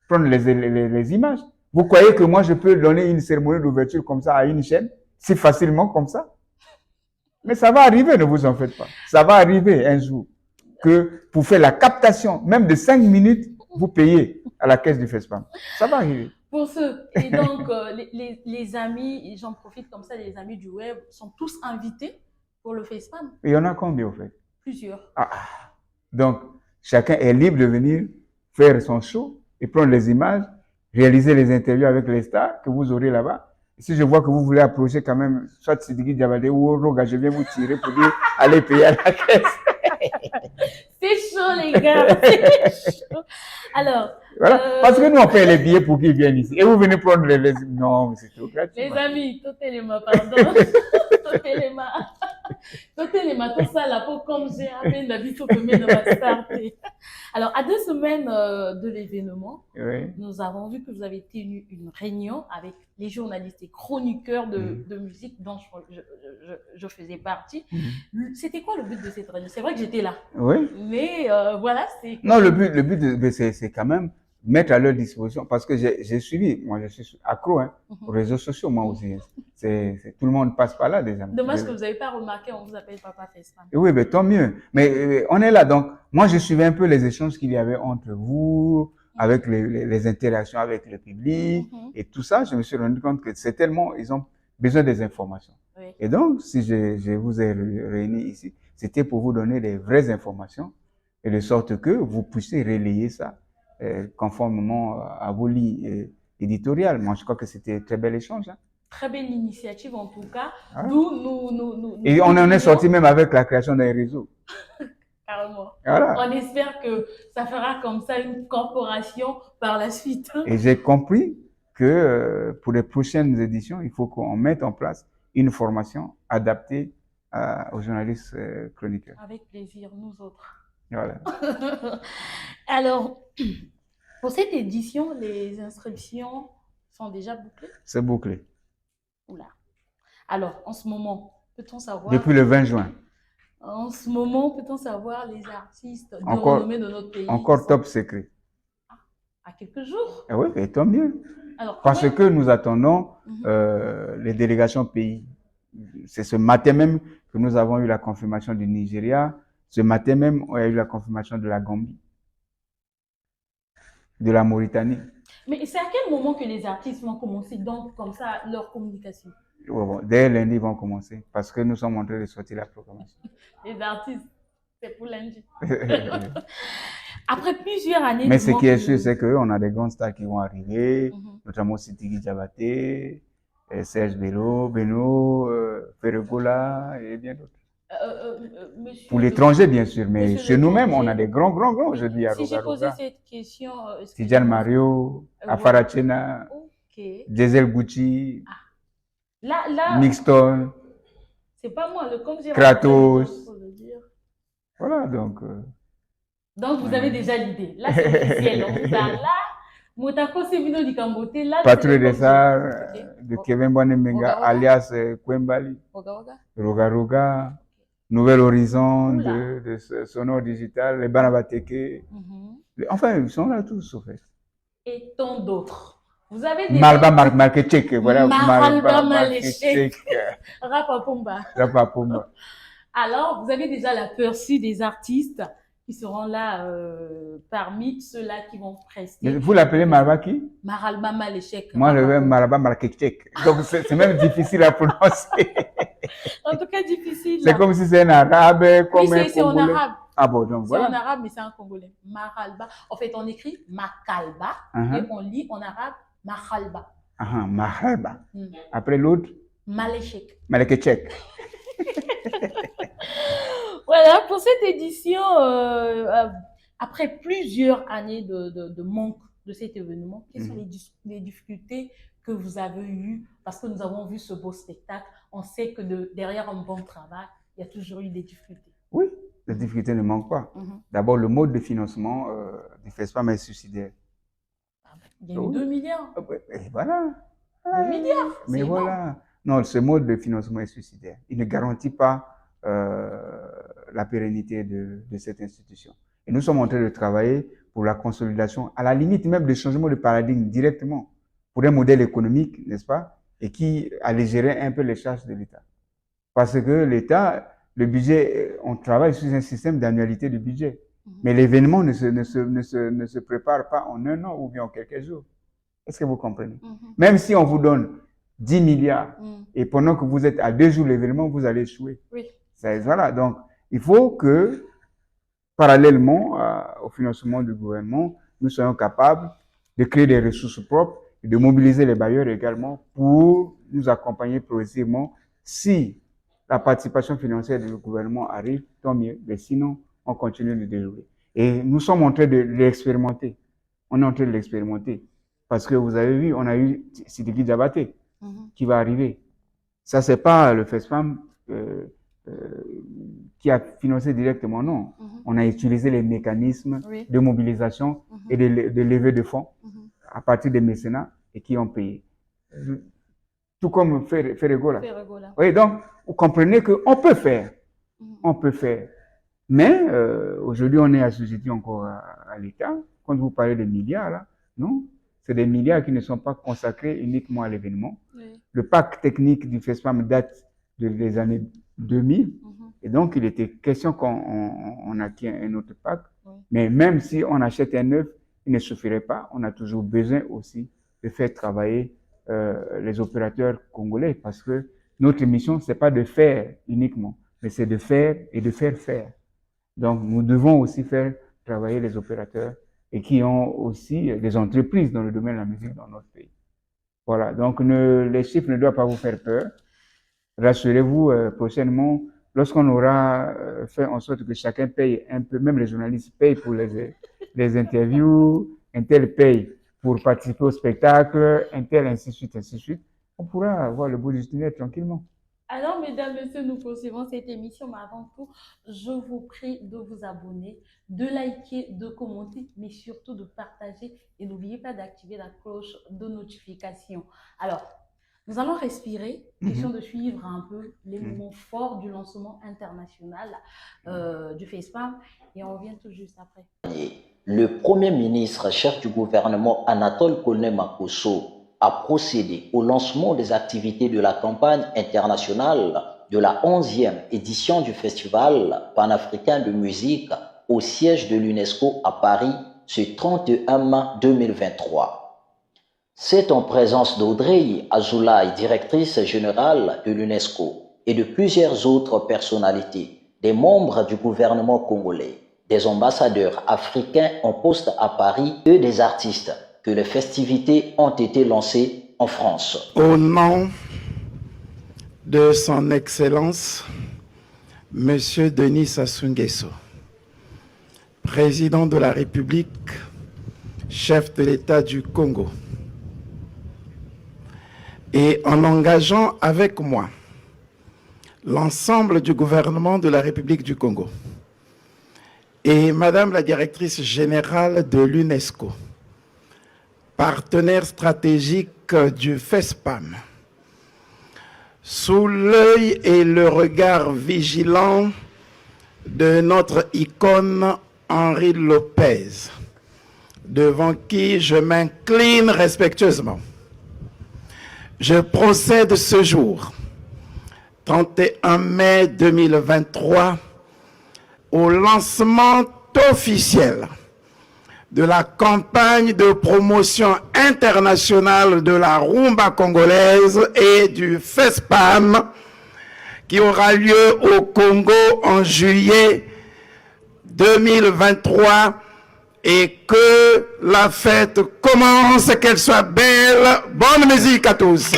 prendre les images. Vous croyez que moi, je peux donner une cérémonie d'ouverture comme ça à une chaîne, si facilement comme ça? Mais ça va arriver, ne vous en faites pas. Ça va arriver un jour que pour faire la captation, même de 5 minutes, vous payez à la caisse du FESPAM. Ça va arriver. Pour ceux, et donc les amis, et j'en profite comme ça, les amis du web sont tous invités pour le FESPAM. Il y en a combien au fait? Plusieurs. Donc, chacun est libre de venir faire son show et prendre les images, réaliser les interviews avec les stars que vous aurez là-bas. Si je vois que vous voulez approcher quand même, soit Sidiki Diabalé ou Roga, je viens vous tirer pour dire allez payer à la caisse. C'est chaud, les gars. C'est chaud. Alors. Voilà. Parce que nous, on paye les billets pour qu'ils viennent ici. Et vous venez prendre non, mais c'est trop gratuit. Les amis, Totelema, pardon. Totelema. Toi, les matins, ça, la peau, comme j'ai à peine l'habitude de mettre dans ma starter. Alors, à 2 semaines de l'événement, Oui. nous avons vu que vous avez tenu une réunion avec les journalistes et chroniqueurs de musique dont je faisais partie. C'était quoi le but de cette réunion? C'est vrai que j'étais là. Oui. Mais voilà, c'est... Non, le but, c'est quand même mettre à leur disposition, parce que j'ai suivi, moi je suis accro aux réseaux sociaux, moi aussi. Tout le monde passe par là déjà. Dommage que vous n'avez pas remarqué, on vous appelle Papa FaceTime. Oui, mais tant mieux. Mais on est là, donc moi je suivais un peu les échanges qu'il y avait entre vous, avec les interactions avec le public et tout ça. Je me suis rendu compte que c'est tellement, ils ont besoin des informations. Oui. Et donc, si je vous ai réunis ici, c'était pour vous donner des vraies informations et de sorte que vous puissiez relayer ça conformément à vos lignes éditoriales. Moi, je crois que c'était un très bel échange. Très belle initiative en tout cas. Ah. D'où Et on en est sorti même avec la création d'un réseau. Carrément. Voilà. On espère que ça fera comme ça une corporation par la suite. Et j'ai compris que pour les prochaines éditions, il faut qu'on mette en place une formation adaptée aux journalistes chroniqueurs. Avec plaisir, nous autres. Voilà. Alors, pour cette édition, les inscriptions sont déjà bouclées? C'est bouclé. Oula. Alors, en ce moment, peut-on savoir... Depuis le 20 juin. En ce moment, peut-on savoir les artistes de Encore, renommée de notre pays? Encore top secret. À quelques jours? Et oui, et tant mieux. Alors, parce que nous attendons les délégations pays. C'est ce matin même que nous avons eu la confirmation du Nigeria. Ce matin même, on a eu la confirmation de la Gambie, de la Mauritanie. Mais c'est à quel moment que les artistes vont commencer donc comme ça leur communication? Bon, dès lundi, ils vont commencer parce que nous sommes en train de sortir la programmation. Les artistes, c'est pour lundi. Après plusieurs années... Mais ce qui est sûr, c'est qu'on a des grandes stars qui vont arriver, notamment Sidiki Diabaté, Serge Beno, Ferregola et bien d'autres. Pour l'étranger, bien sûr, mais chez nous-mêmes, on a des grands aujourd'hui à Si j'ai posé Rogaroga. cette question... Tidjane Mario, Afarachena, Diesel Gucci, Mixton, c'est pas moi, comme j'ai Kratos. Voilà, donc... Donc, vous avez déjà l'idée. Là, c'est officiel. On vous a là. Motako Sevino du Cambote. Là, Patrouille des Arts de Kevin Bonemenga, alias Kwembali. Rogaroga. Nouvel Horizon de Sonore Digital, les Banabateke. Enfin, ils sont là tous, au fait. Et tant d'autres. Vous avez des... Malba Markechek, voilà. Malba Markechek. Rapapomba. Rapapomba. Alors, vous avez déjà l'aperçu des artistes qui seront là parmi ceux-là qui vont prester. Vous l'appelez Marba qui? Maralba Malechek. Moi, je vais Maraba Markechek. Donc, c'est même difficile à prononcer. En tout cas, difficile. C'est comme si c'est un arabe, comme oui, c'est en arabe. Ah bon, donc voilà. C'est en arabe, mais c'est en congolais. Maralba. En fait, on écrit Makalba et on lit en arabe Mahalba. Mahalba. Après l'autre? Malechek. Malekechek. Voilà, pour cette édition, après plusieurs années de manque de cet événement, quelles sont les difficultés que vous avez eues? Parce que nous avons vu ce beau spectacle, on sait que derrière un bon travail, il y a toujours eu des difficultés. Oui, les difficultés ne manquent pas. D'abord, le mode de financement du FESPAM est suicidaire. Il y a eu 2 milliards. Et voilà. 2 milliards. Mais voilà. Non, ce mode de financement est suicidaire. Il ne garantit pas la pérennité de cette institution. Et nous sommes en train de travailler pour la consolidation, à la limite même de changement de paradigme directement, pour un modèle économique, n'est-ce pas, et qui allégerait un peu les charges de l'État. Parce que l'État, le budget, on travaille sur un système d'annualité du budget. Mais l'événement ne se prépare pas en un an ou bien en quelques jours. Est-ce que vous comprenez? Même si on vous donne 10 milliards et pendant que vous êtes à 2 jours de l'événement, vous allez échouer. Oui. Voilà, donc il faut que, parallèlement au financement du gouvernement, nous soyons capables de créer des ressources propres et de mobiliser les bailleurs également pour nous accompagner progressivement. Si la participation financière du gouvernement arrive, tant mieux, mais sinon, on continue de dérouler. Et nous sommes en train de l'expérimenter. On est en train de l'expérimenter. Parce que vous avez vu, on a eu Sidiki Diabaté qui va arriver. Ça, c'est pas le FESPAM qui a financé directement, non. On a utilisé les mécanismes de mobilisation et de levée de fonds à partir des mécénats et qui ont payé. Tout comme Ferrego là. Oui, donc, vous comprenez qu'on peut faire. On peut faire. Mais aujourd'hui, on est assujetti encore à l'État. Quand vous parlez de milliards, là, non, c'est des milliards qui ne sont pas consacrés uniquement à l'événement. Le parc technique du FESPAM date des années 2000. Et donc, il était question qu'on acquiert un autre parc. Mais même si on achète un neuf, il ne suffirait pas. On a toujours besoin aussi de faire travailler les opérateurs congolais parce que notre mission, c'est pas de faire uniquement, mais c'est de faire et de faire faire. Donc, nous devons aussi faire travailler les opérateurs et qui ont aussi des entreprises dans le domaine de la musique dans notre pays. Voilà. Donc, les chiffres ne doivent pas vous faire peur. Rassurez-vous, prochainement, lorsqu'on aura fait en sorte que chacun paye un peu, même les journalistes payent pour les interviews, un tel paye pour participer au spectacle, un tel, ainsi de suite, on pourra voir le bout du tunnel tranquillement. Alors, mesdames, messieurs, nous poursuivons cette émission, mais avant tout, je vous prie de vous abonner, de liker, de commenter, mais surtout de partager et n'oubliez pas d'activer la cloche de notification. Alors, nous allons respirer, question de suivre un peu les moments forts du lancement international du FESPAM et on revient tout juste après. Le Premier ministre, chef du gouvernement Anatole Koné-Makosso, a procédé au lancement des activités de la campagne internationale de la 11e édition du Festival panafricain de musique au siège de l'UNESCO à Paris ce 31 mai 2023. C'est en présence d'Audrey Azoulay, directrice générale de l'UNESCO, et de plusieurs autres personnalités, des membres du gouvernement congolais, des ambassadeurs africains en poste à Paris et des artistes que les festivités ont été lancées en France. Au nom de son Excellence, Monsieur Denis Sassou Nguesso, président de la République, chef de l'État du Congo, et en engageant avec moi l'ensemble du gouvernement de la République du Congo et Madame la directrice générale de l'UNESCO, partenaire stratégique du FESPAM, sous l'œil et le regard vigilant de notre icône Henri Lopez, devant qui je m'incline respectueusement. Je procède ce jour, 31 mai 2023, au lancement officiel de la campagne de promotion internationale de la rumba congolaise et du FESPAM qui aura lieu au Congo en juillet 2023 et que la fête commence, qu'elle soit belle. Bonne musique à tous.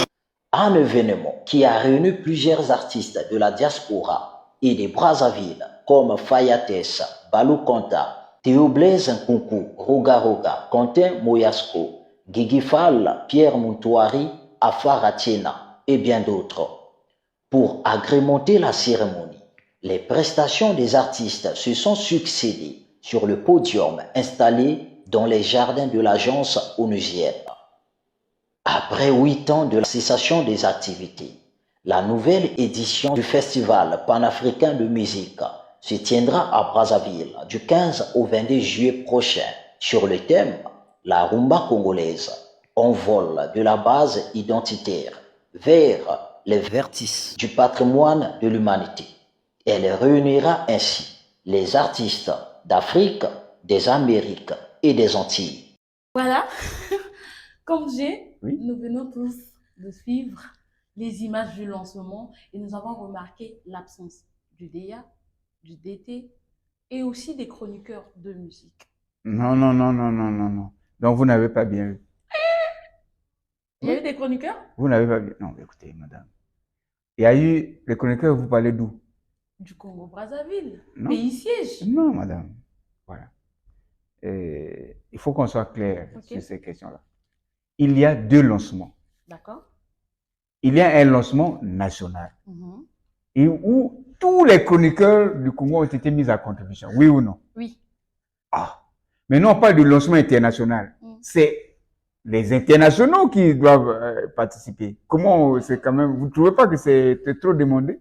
Un événement qui a réuni plusieurs artistes de la diaspora et des Brazzaville comme Fayates, Balou Konta, Théo Blaise Nkunku, Roga Roga, Quentin Moyasco, Guigui Fall, Pierre Moutouari, Afar Atiena et bien d'autres. Pour agrémenter la cérémonie, les prestations des artistes se sont succédées sur le podium installé dans les jardins de l'agence onusienne. Après 8 ans de la cessation des activités, la nouvelle édition du Festival panafricain de musique se tiendra à Brazzaville du 15 au 22 juillet prochain sur le thème « La rumba congolaise, envol de la base identitaire vers les vertices du patrimoine de l'humanité ». Elle réunira ainsi les artistes d'Afrique, des Amériques et des Antilles. Voilà, comme nous venons tous de suivre les images du lancement et nous avons remarqué l'absence du DEA, du DT et aussi des chroniqueurs de musique. Non. Donc vous n'avez pas bien vu. Il y a eu des chroniqueurs? Vous n'avez pas bien. Non, écoutez, madame. Il y a eu les chroniqueurs, vous parlez d'où? Du Congo-Brazzaville, pays siège. Non, madame. Voilà. Et il faut qu'on soit clair sur ces questions-là. Il y a 2 lancements. D'accord. Il y a un lancement national et où tous les chroniqueurs du Congo ont été mis à contribution, oui ou non? Oui. Ah, mais non pas du lancement international, c'est les internationaux qui doivent participer. Comment, c'est quand même, vous ne trouvez pas que c'est trop demandé?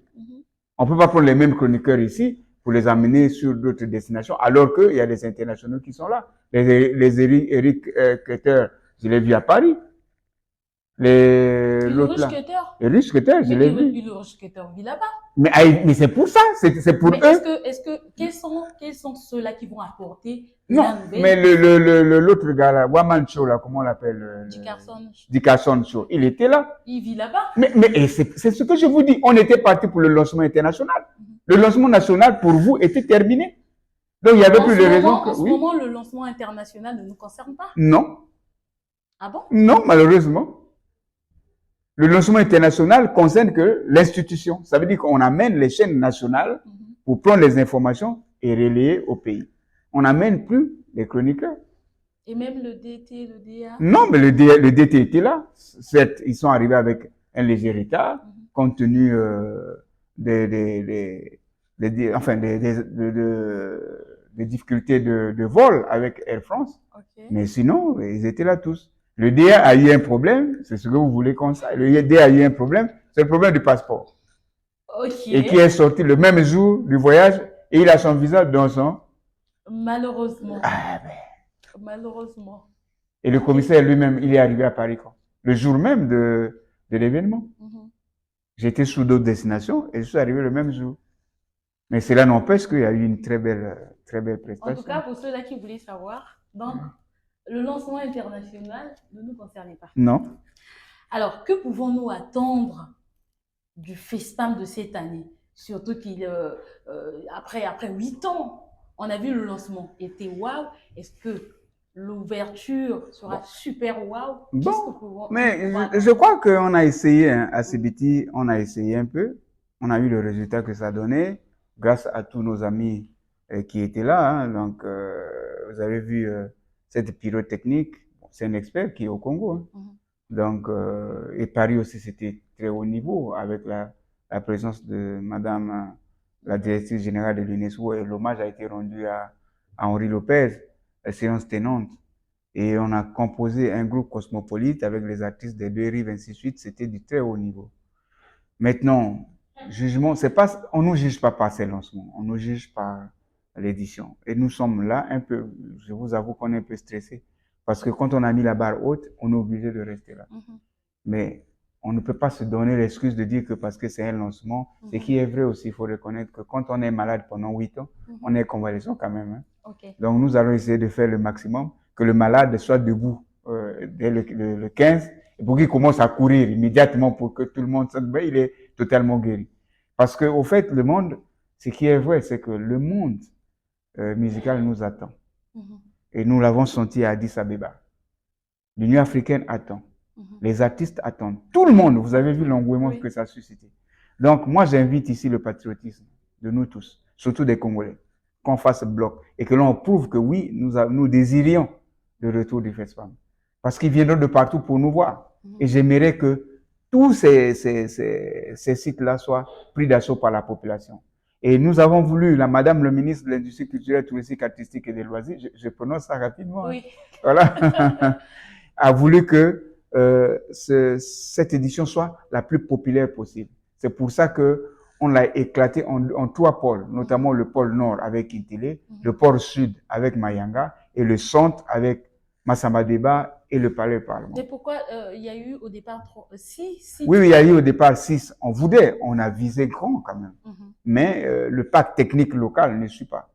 On ne peut pas prendre les mêmes chroniqueurs ici pour les amener sur d'autres destinations, alors qu'il y a des internationaux qui sont là. Les Eric Keter, je l'ai vu à Paris. L'autre là. Eric Keter, je l'ai vu. Ulrich Keter vit là-bas. Mais c'est pour ça, c'est pour eux. Quels sont ceux-là qui vont apporter non, la nouvelle? Mais l'autre gars là, Waman Show là, comment on l'appelle? Dickerson Show, il était là. Il vit là-bas. Mais c'est ce que je vous dis. On était parti pour le lancement international. Le lancement national pour vous était terminé. Donc il y avait plus de raison que. En ce moment, le lancement international ne nous concerne pas. Non. Ah bon? Non, malheureusement. Le lancement international concerne que l'institution. Ça veut dire qu'on amène les chaînes nationales pour prendre les informations et relayer au pays. On n'amène plus les chroniqueurs. Et même le DT, le DA? Non, mais le DT était là. Certes, ils sont arrivés avec un léger retard, compte tenu des difficultés de vol avec Air France. Okay. Mais sinon, ils étaient là tous. Le DA a eu un problème, c'est ce que vous voulez qu'on sache. Le DA a eu un problème, c'est le problème du passeport. Okay. Et qui est sorti le même jour du voyage et il a son visa dans son... Malheureusement. Ah ben. Malheureusement. Et le commissaire lui-même, il est arrivé à Paris quand? Le jour même de l'événement. J'étais sur d'autres destinations et je suis arrivé le même jour. Mais cela n'empêche qu'il y a eu une très belle prestation. En tout cas, pour ceux-là qui voulaient savoir, donc, le lancement international ne nous concernait pas. Non. Alors, que pouvons-nous attendre du FESPAM de cette année? Surtout qu'après 8 ans, on a vu le lancement était waouh. Est-ce que l'ouverture sera super waouh? Bon, mais je crois qu'on a essayé, hein, à CBT, on a essayé un peu. On a eu le résultat que ça donnait grâce à tous nos amis qui étaient là. Hein. Donc, vous avez vu cette pyrotechnique. Bon, c'est un expert qui est au Congo. Hein. Donc, et Paris aussi, c'était très haut niveau avec la présence de Madame la directrice générale de l'UNESCO et l'hommage a été rendu à Henri Lopez, la séance tenante. Et on a composé un groupe cosmopolite avec les artistes des deux rives, ainsi de suite. C'était du très haut niveau. Maintenant, jugement, c'est pas, on nous juge pas par ces lancements, on nous juge par l'édition. Et nous sommes là un peu, je vous avoue qu'on est un peu stressé. Parce que quand on a mis la barre haute, on est obligé de rester là. Mais on ne peut pas se donner l'excuse de dire que parce que c'est un lancement, ce qui est vrai aussi, il faut reconnaître que quand on est malade pendant 8 ans, on est convalescent quand même. Hein. Okay. Donc nous allons essayer de faire le maximum, que le malade soit debout dès le 15, et pour qu'il commence à courir immédiatement pour que tout le monde sente bien, il est totalement guéri. Parce que au fait, le monde, ce qui est vrai, c'est que le monde musical nous attend. Et nous l'avons senti à Addis Abeba. L'Union africaine attend. Les artistes attendent. Tout le monde, vous avez vu l'engouement que ça a suscité. Donc, moi, j'invite ici le patriotisme de nous tous, surtout des Congolais, qu'on fasse bloc et que l'on prouve que oui, nous désirions le retour du FESPAM. Parce qu'ils viendront de partout pour nous voir. Et j'aimerais que tous ces sites-là soient pris d'assaut par la population. Et nous avons voulu, la Madame le ministre de l'Industrie culturelle, touristique, artistique et des loisirs, je prononce ça rapidement, oui. Voilà, a voulu que cette édition soit la plus populaire possible. C'est pour ça que on l'a éclaté en 3 pôles, notamment le pôle nord avec Intélé, le pôle sud avec Mayanga et le centre avec Massamadeba et le palais parlement. Et pourquoi il y a eu au départ 6? Oui, il y a eu au départ 6. On a visé grand quand même. Mais le parc technique local ne suit pas.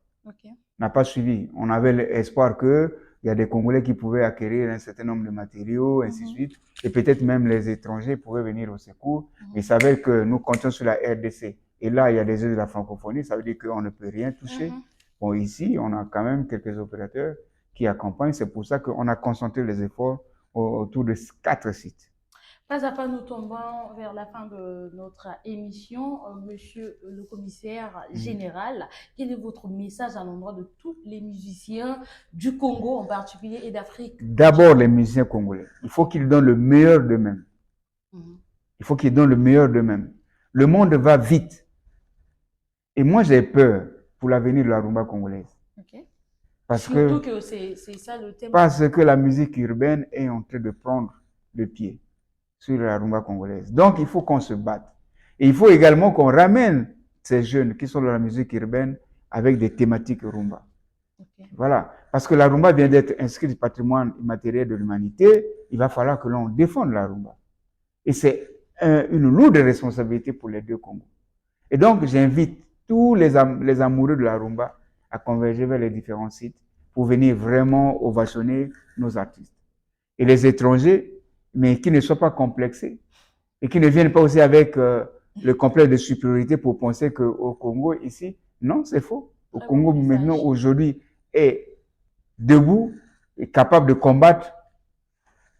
N'a pas suivi. On avait l'espoir que il y a des Congolais qui pouvaient acquérir un certain nombre de matériaux, ainsi de suite. Et peut-être même les étrangers pouvaient venir au secours. Mais ça veut dire que nous comptons sur la RDC. Et là, il y a des œuvres de la francophonie. Ça veut dire qu'on ne peut rien toucher. Bon, ici, on a quand même quelques opérateurs qui accompagnent. C'est pour ça qu'on a concentré les efforts autour de 4 sites. Pas à pas, nous tombons vers la fin de notre émission. Monsieur le commissaire général, quel est votre message à l'endroit de tous les musiciens du Congo en particulier et d'Afrique? D'abord, les musiciens congolais. Il faut qu'ils donnent le meilleur d'eux-mêmes. Il faut qu'ils donnent le meilleur d'eux-mêmes. Le monde va vite. Et moi, j'ai peur pour l'avenir de la rumba congolaise. Ok. Parce Surtout que c'est ça le thème. Parce que la musique urbaine est en train de prendre le pied sur la rumba congolaise. Donc, il faut qu'on se batte. Et il faut également qu'on ramène ces jeunes qui sont dans la musique urbaine avec des thématiques rumba. Okay. Voilà. Parce que la rumba vient d'être inscrite du patrimoine immatériel de l'humanité. Il va falloir que l'on défende la rumba. Et c'est une lourde responsabilité pour les deux Congos. Et donc, j'invite tous les amoureux de la rumba à converger vers les différents sites pour venir vraiment ovationner nos artistes. Et les étrangers, mais qui ne soient pas complexés et qui ne viennent pas aussi avec le complexe de supériorité pour penser qu'au Congo, ici, non, c'est faux. Au Congo, maintenant, aujourd'hui, est debout et capable de combattre,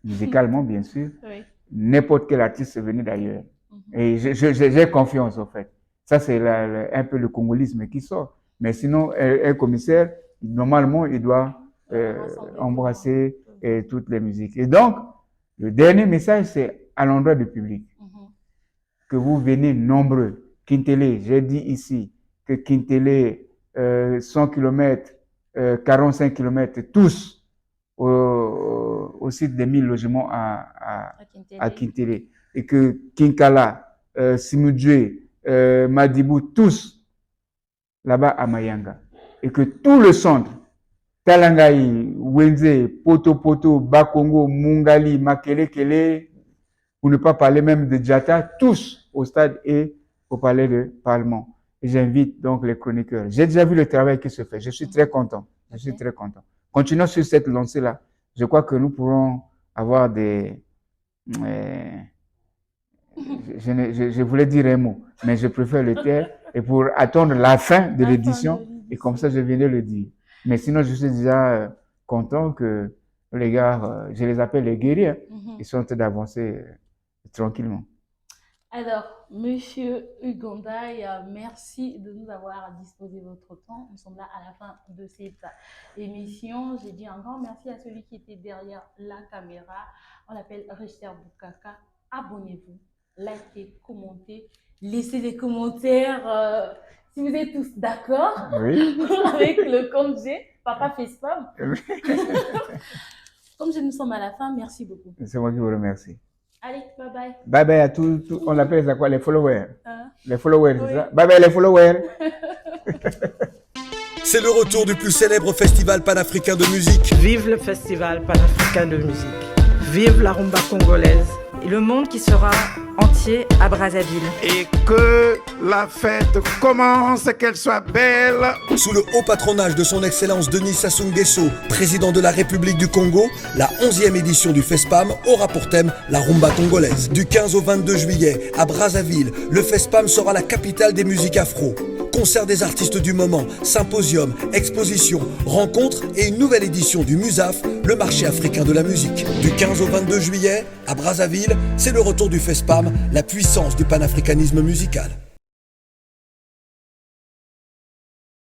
musicalement, bien sûr, oui, n'importe quel artiste venu d'ailleurs. Et j'ai confiance, en fait. Ça, c'est un peu le congolisme qui sort. Mais sinon, un commissaire, normalement, il doit embrasser toutes les musiques. Et donc, le dernier message, c'est à l'endroit du public. Que vous venez nombreux. Kintélé, j'ai dit ici que Kintélé, 100 km, 45 km, tous au site des 1000 logements à Kintélé. Et que Kinkala, Simudjé, Madibou, tous là-bas à Mayanga. Et que tout le centre, Talangaï, Wenze, Poto, Bakongo, Mungali, Makelekele, pour ne pas parler même de Djata, tous au stade et au palais de Parlement. Et j'invite donc les chroniqueurs. J'ai déjà vu le travail qui se fait. Je suis très content. Je suis très content. Continuons sur cette lancée-là. Je crois que nous pourrons avoir des... je voulais dire un mot, mais je préfère le taire et pour attendre la fin de l'édition. Et comme ça, je viens de le dire. Mais sinon, je suis déjà content que les gars, je les appelle les guerriers, ils sont en train d'avancer tranquillement. Alors, Monsieur Ugondaï, merci de nous avoir disposé votre temps. Nous sommes là à la fin de cette émission. J'ai dit un grand merci à celui qui était derrière la caméra. On l'appelle Richter Boukaka. Abonnez-vous, likez, commentez, laissez des commentaires. Si vous êtes tous d'accord avec le compte G, Papa FESPAM. Comme nous sommes à la fin, merci beaucoup. C'est moi qui vous remercie. Allez, bye bye. Bye bye à tous. On appelle ça quoi? Les followers. Les followers, c'est ça? Bye bye les followers. C'est le retour du plus célèbre festival panafricain de musique. Vive le festival panafricain de musique. Vive la rumba congolaise. Et le monde qui sera entier à Brazzaville. Et que la fête commence, qu'elle soit belle. Sous le haut patronage de son Excellence Denis Sassou Nguesso, président de la République du Congo, la 11e édition du FESPAM aura pour thème la rumba congolaise. Du 15 au 22 juillet, à Brazzaville, le FESPAM sera la capitale des musiques afro. Concert des artistes du moment, symposium, exposition, rencontres et une nouvelle édition du MUSAF, le marché africain de la musique. Du 15 au 22 juillet, à Brazzaville, c'est le retour du FESPAM, la puissance du panafricanisme musical.